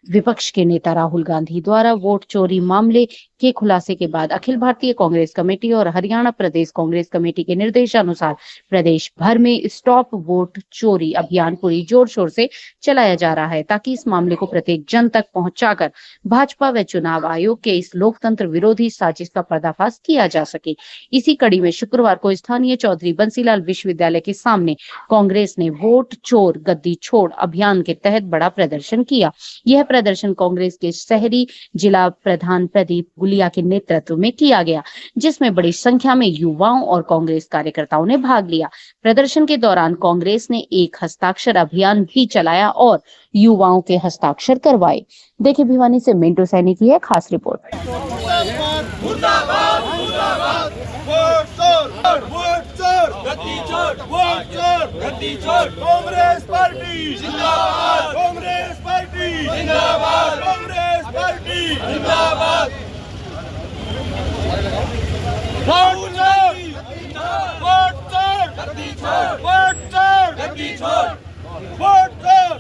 विपक्ष के नेता राहुल गांधी द्वारा वोट चोरी मामले के खुलासे के बाद अखिल भारतीय कांग्रेस कमेटी और हरियाणा प्रदेश कांग्रेस कमेटी के निर्देशानुसार प्रदेश भर में स्टॉप वोट चोरी अभियान पूरी जोर शोर से चलाया जा रहा है, ताकि इस मामले को प्रत्येक जन तक पहुंचाकर भाजपा व चुनाव आयोग के इस लोकतंत्र विरोधी साजिश का पर्दाफाश किया जा सके। इसी कड़ी में शुक्रवार को स्थानीय चौधरी बंसीलाल विश्वविद्यालय के सामने कांग्रेस ने वोट चोर गद्दी छोड़ अभियान के तहत बड़ा प्रदर्शन किया। यह प्रदर्शन कांग्रेस के शहरी जिला प्रधान प्रदीप गुलिया के नेतृत्व में किया गया, जिसमें बड़ी संख्या में युवाओं और कांग्रेस कार्यकर्ताओं ने भाग लिया। प्रदर्शन के दौरान कांग्रेस ने एक हस्ताक्षर अभियान भी चलाया और युवाओं के हस्ताक्षर करवाए। देखिए, भिवानी से मिंटू सैनी की है खास रिपोर्ट। कांग्रेस पार्टी जिंदाबाद, कांग्रेस पार्टी जिंदाबाद, कांग्रेस पार्टी जिंदाबाद। वोट चोर, वोट चोर, वोट चोर, वोट चोर,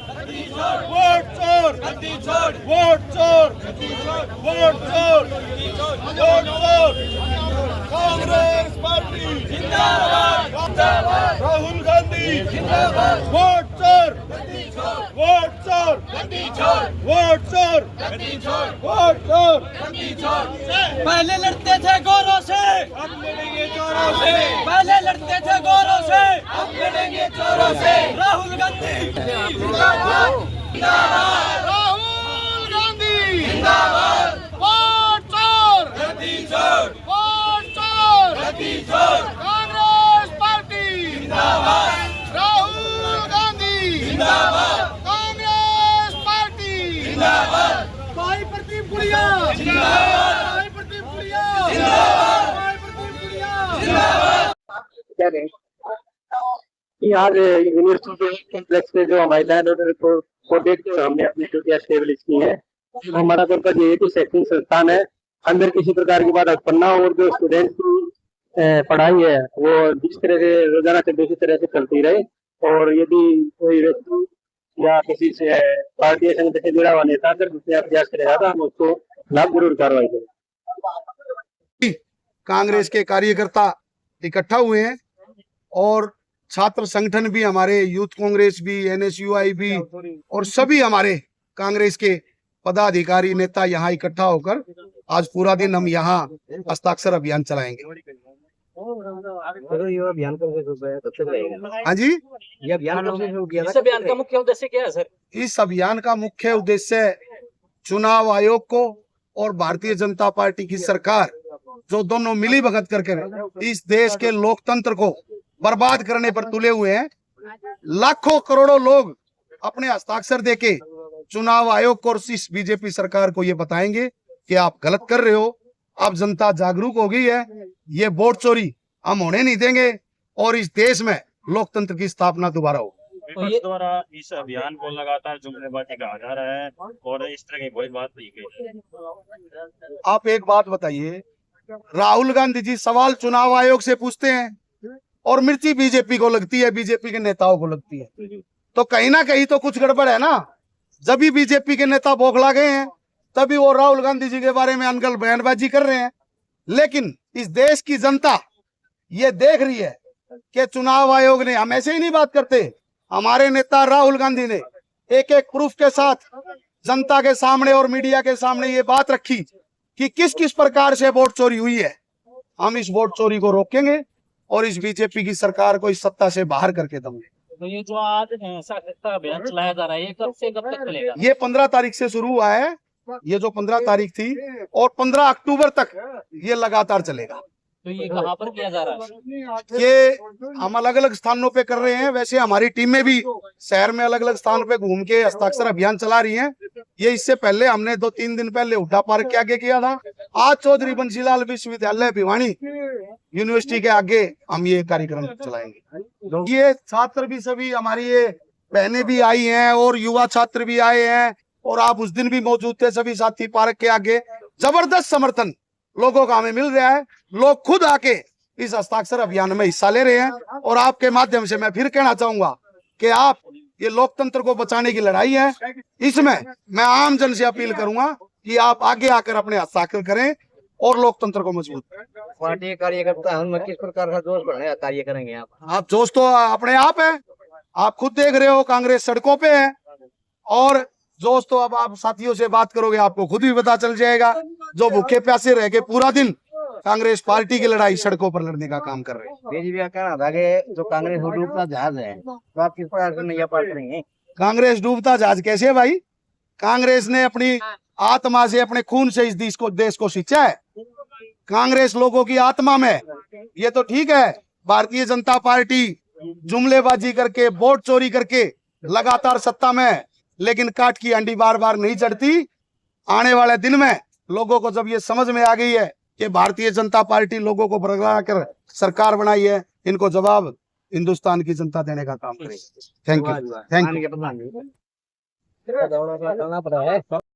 वोट चोर, वोट चोर, वोट चोर, वोट चोर। कांग्रेस पार्टी जिंदाबाद, राहुल गांधी जिंदाबाद। वोट चोर, वोट चोर, वोट चोर, वोट चोर। पहले लड़ते थे गोरों से, हम लड़ेंगे चोरों से। पहले लड़ते थे गोरों से, हम लड़ेंगे चोरों से। राहुल गांधी जिंदाबाद, जिंदाबाद। राहुल गांधी जिंदाबाद। वोट चोर, वोट चोर, कांग्रेस पार्टी जिंदाबाद। राहुल गांधी जिंदाबाद, कांग्रेस पार्टी जिंदाबाद। भाई प्रदीप गुलिया जिंदाबाद, भाई प्रदीप गुलिया जिंदाबाद, भाई प्रदीप गुलिया जिंदाबाद। आज यूनिवर्सिटी कॉम्प्लेक्स पे जो हमारी लैंड ऑर्डर को देखते हुए हमने अपनी ड्यूटी स्टेबलिश की है। हमारा पर्पज ये है कि शैक्षणिक संस्थान है, अंदर किसी प्रकार की बात उत्पन्न ना हो और जो स्टूडेंट की पढ़ाई है वो जिस तरह से रोजाना चलती उसी तरह से चलती रहे। और यदि कोई व्यक्ति या किसी से भारतीय संगठन से जुड़ा हुआ नेता अगर दूसरे प्रयास करेगा तो हम उसको खिलाफ जरूर कार्रवाई करेंगे। कांग्रेस के कार्यकर्ता इकट्ठा हुए हैं और छात्र संगठन भी, हमारे यूथ कांग्रेस भी, NSUI भी और सभी हमारे कांग्रेस के पदाधिकारी नेता यहाँ इकट्ठा होकर आज पूरा दिन हम यहाँ हस्ताक्षर अभियान चलाएंगे। ये अभियान हाँ जी, ये अभियान कब से शुरू किया था? इस अभियान का मुख्य उद्देश्य क्या है सर? इस अभियान का मुख्य उद्देश्य चुनाव आयोग को और भारतीय जनता पार्टी की सरकार जो दोनों मिली भगत करके इस देश के लोकतंत्र को बर्बाद करने पर तुले हुए हैं। लाखों करोड़ों लोग अपने हस्ताक्षर देके चुनाव आयोग को और इस बीजेपी सरकार को ये बताएंगे कि आप गलत कर रहे हो। अब जनता जागरूक हो गई है, ये वोट चोरी हम होने नहीं देंगे और इस देश में लोकतंत्र की स्थापना दोबारा हो। विपक्ष द्वारा इस अभियान को लगातार जुमलेबाजी कहा जा रहा है और इस तरह की कोई बात नहीं कही। आप एक बात बताइए, राहुल गांधी जी सवाल चुनाव आयोग से पूछते हैं और मिर्ची बीजेपी को लगती है, बीजेपी के नेताओं को लगती है, तो कहीं ना कहीं तो कुछ गड़बड़ है ना। जब भी बीजेपी के नेता बौखला गए हैं तभी वो राहुल गांधी जी के बारे में अनगढ़ बयानबाजी कर रहे हैं। लेकिन इस देश की जनता ये देख रही है कि चुनाव आयोग ने, हम ऐसे ही नहीं बात करते, हमारे नेता राहुल गांधी ने एक एक प्रूफ के साथ जनता के सामने और मीडिया के सामने ये बात रखी कि किस किस प्रकार से वोट चोरी हुई है। हम इस वोट चोरी को रोकेंगे और इस बीजेपी की सरकार को इस सत्ता से बाहर करके देंगे। तो ये जो आज सशक्ता अभियान चलाया जा रहा है, ये कब से कब तक चलेगा? ये 15 तारीख से शुरू हुआ है, ये जो 15 तारीख थी और 15 अक्टूबर तक ये लगातार चलेगा। तो ये कहाँ पर किया जा रहा है? ये हम अलग अलग स्थानों पे कर रहे हैं। वैसे हमारी टीमें भी शहर में अलग अलग स्थान पे घूम के हस्ताक्षर अभियान चला रही हैं। ये इससे पहले हमने 2-3 दिन पहले हुड्डा पार्क के आगे किया था। आज चौधरी बंसीलाल विश्वविद्यालय भिवानी यूनिवर्सिटी के आगे हम ये कार्यक्रम चलाएंगे। ये छात्र भी, सभी हमारी ये बहनें भी आई हैं और युवा छात्र भी आए हैं और आप उस दिन भी मौजूद थे। सभी साथी पार्क के आगे जबरदस्त समर्थन लोगों का हमें मिल रहा है। लोग खुद आके इस हस्ताक्षर अभियान में हिस्सा ले रहे हैं और आपके माध्यम से मैं फिर कहना चाहूंगा कि आप ये लोकतंत्र को बचाने की लड़ाई है। इसमें मैं आम जन से अपील करूंगा कि आप आगे आकर अपने हस्ताक्षर करें और लोकतंत्र को मजबूत करें। पार्टी कार्यकर्ता हम किस प्रकार का जोश बढ़ाने कार्य करेंगे आप जोश तो अपने आप है, आप खुद देख रहे हो कांग्रेस सड़कों पे है, और जोश तो अब आप साथियों से बात करोगे आपको खुद भी पता चल जाएगा। जो भूखे प्यासे रह के पूरा दिन कांग्रेस पार्टी की लड़ाई सड़कों पर लड़ने का काम कर रहे हैं। बीजेपी का कहना था कि जो कांग्रेस को डूबता जहाज है, तो आप किस प्रकार से नैया पार करेंगे? कांग्रेस डूबता जहाज कैसे भाई? कांग्रेस ने अपनी आत्मा से, अपने खून से इस देश को सींचा है। कांग्रेस लोगों की आत्मा में। ये तो ठीक है, भारतीय जनता पार्टी जुमलेबाजी करके, वोट चोरी करके लगातार सत्ता में है, लेकिन काट की अंडी बार बार नहीं चढ़ती। आने वाले दिन में लोगों को जब ये समझ में आ गई है कि भारतीय जनता पार्टी लोगों को भड़का कर सरकार बनाई है, इनको जवाब हिंदुस्तान की जनता देने का काम करेगी। Thank you. प्रधान जी करना पड़ा है।